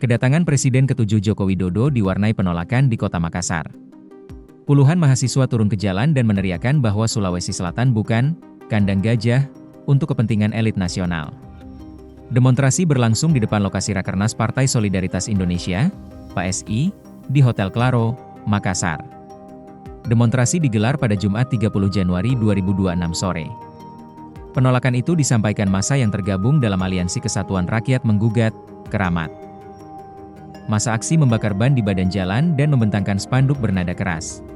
Kedatangan Presiden ke-7 Joko Widodo diwarnai penolakan di Kota Makassar. Puluhan mahasiswa turun ke jalan dan meneriakan bahwa Sulawesi Selatan bukan kandang gajah untuk kepentingan elit nasional. Demonstrasi berlangsung di depan lokasi Rakernas Partai Solidaritas Indonesia, PSI, di Hotel Claro, Makassar. Demonstrasi digelar pada Jumat 30 Januari 2026 sore. Penolakan itu disampaikan massa yang tergabung dalam Aliansi Kesatuan Rakyat Menggugat, Keramat. Massa aksi membakar ban di badan jalan dan membentangkan spanduk bernada keras.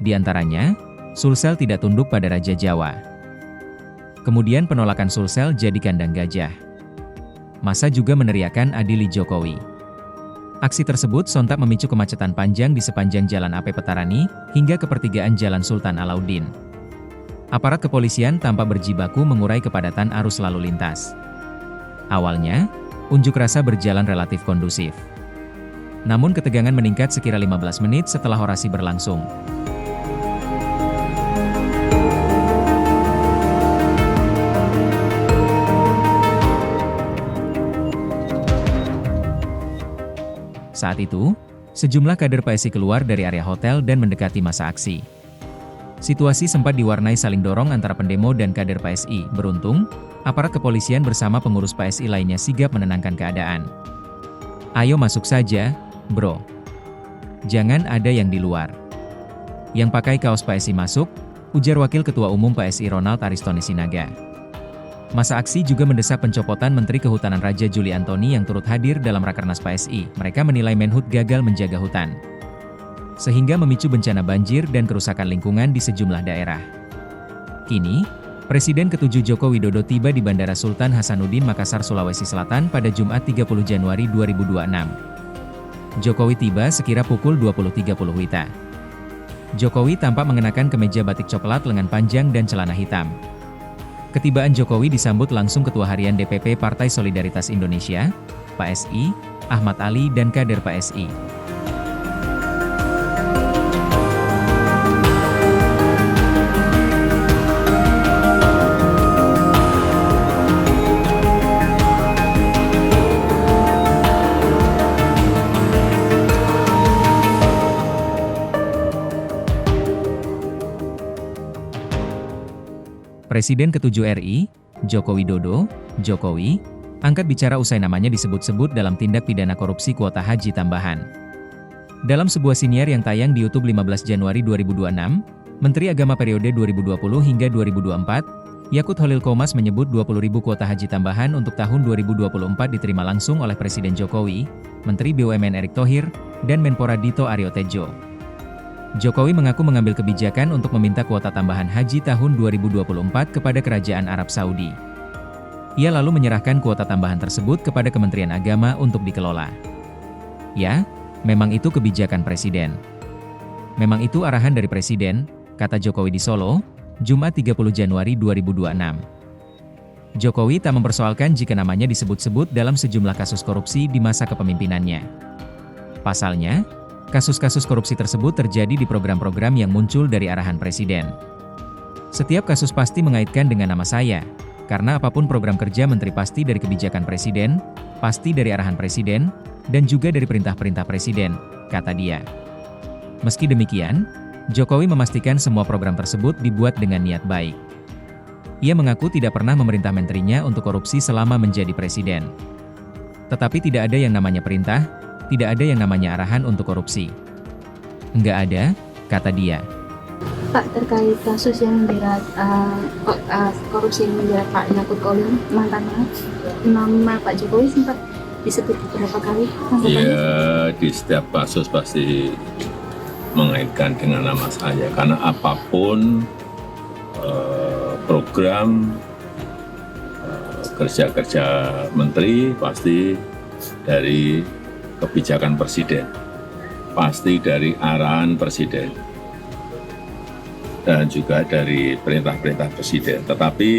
Di antaranya, Sulsel tidak tunduk pada Raja Jawa. Kemudian penolakan Sulsel jadi kandang gajah. Massa juga meneriakan adili Jokowi. Aksi tersebut sontak memicu kemacetan panjang di sepanjang Jalan AP Petarani, hingga ke pertigaan Jalan Sultan Alauddin. Aparat kepolisian tampak berjibaku mengurai kepadatan arus lalu lintas. Awalnya, unjuk rasa berjalan relatif kondusif. Namun ketegangan meningkat sekira 15 menit setelah orasi berlangsung. Saat itu, sejumlah kader PSI keluar dari area hotel dan mendekati massa aksi. Situasi sempat diwarnai saling dorong antara pendemo dan kader PSI. Beruntung, aparat kepolisian bersama pengurus PSI lainnya sigap menenangkan keadaan. "Ayo masuk saja, bro. Jangan ada yang di luar." "Yang pakai kaos PSI masuk," ujar Wakil Ketua Umum PSI Ronald Aristoni Sinaga. Massa aksi juga mendesak pencopotan Menteri Kehutanan Raja Juli Antoni yang turut hadir dalam Rakernas PSI. Mereka menilai Menhub gagal menjaga hutan, sehingga memicu bencana banjir dan kerusakan lingkungan di sejumlah daerah. Kini, Presiden ke-7 Joko Widodo tiba di Bandara Sultan Hasanuddin Makassar, Sulawesi Selatan pada Jumat 30 Januari 2026. Jokowi tiba sekira pukul 20.30 WITA. Jokowi tampak mengenakan kemeja batik coklat lengan panjang dan celana hitam. Ketibaan Jokowi disambut langsung Ketua Harian DPP Partai Solidaritas Indonesia, PSI, Ahmad Ali dan kader PSI. Presiden ke-7 RI, Joko Widodo, Jokowi, angkat bicara usai namanya disebut-sebut dalam tindak pidana korupsi kuota haji tambahan. Dalam sebuah siniar yang tayang di YouTube 15 Januari 2026, Menteri Agama periode 2020 hingga 2024, Yakut Holil Qomas menyebut 20.000 kuota haji tambahan untuk tahun 2024 diterima langsung oleh Presiden Jokowi, Menteri BUMN Erick Thohir, dan Menpora Dito Aryo Tejo. Jokowi mengaku mengambil kebijakan untuk meminta kuota tambahan haji tahun 2024 kepada Kerajaan Arab Saudi. Ia lalu menyerahkan kuota tambahan tersebut kepada Kementerian Agama untuk dikelola. "Ya, memang itu kebijakan Presiden. Memang itu arahan dari Presiden," kata Jokowi di Solo, Jumat 30 Januari 2026. Jokowi tak mempersoalkan jika namanya disebut-sebut dalam sejumlah kasus korupsi di masa kepemimpinannya. Pasalnya, kasus-kasus korupsi tersebut terjadi di program-program yang muncul dari arahan Presiden. "Setiap kasus pasti mengaitkan dengan nama saya, karena apapun program kerja menteri pasti dari kebijakan Presiden, pasti dari arahan Presiden, dan juga dari perintah-perintah Presiden," kata dia. Meski demikian, Jokowi memastikan semua program tersebut dibuat dengan niat baik. Ia mengaku tidak pernah memerintah menterinya untuk korupsi selama menjadi Presiden. Tetapi tidak ada yang namanya perintah, tidak ada yang namanya arahan untuk korupsi. "Enggak ada," kata dia. Pak, terkait kasus yang menjerat korupsi yang menjerat Pak Yakut Holil, mantan nama Pak Jokowi sempat disebut beberapa kali. Ya, di setiap kasus pasti mengaitkan dengan nama saya, karena apapun program kerja-kerja menteri pasti dari kebijakan Presiden, pasti dari arahan Presiden, dan juga dari perintah-perintah Presiden. Tetapi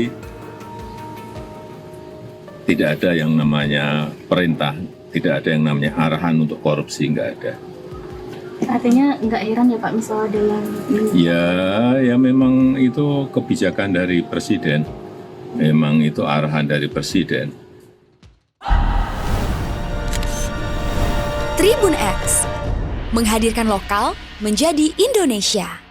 tidak ada yang namanya perintah, tidak ada yang namanya arahan untuk korupsi, nggak ada. Artinya nggak heran ya Pak, misal ada yang... Ya memang itu kebijakan dari Presiden, memang itu arahan dari Presiden. Tribun X, menghadirkan lokal menjadi Indonesia.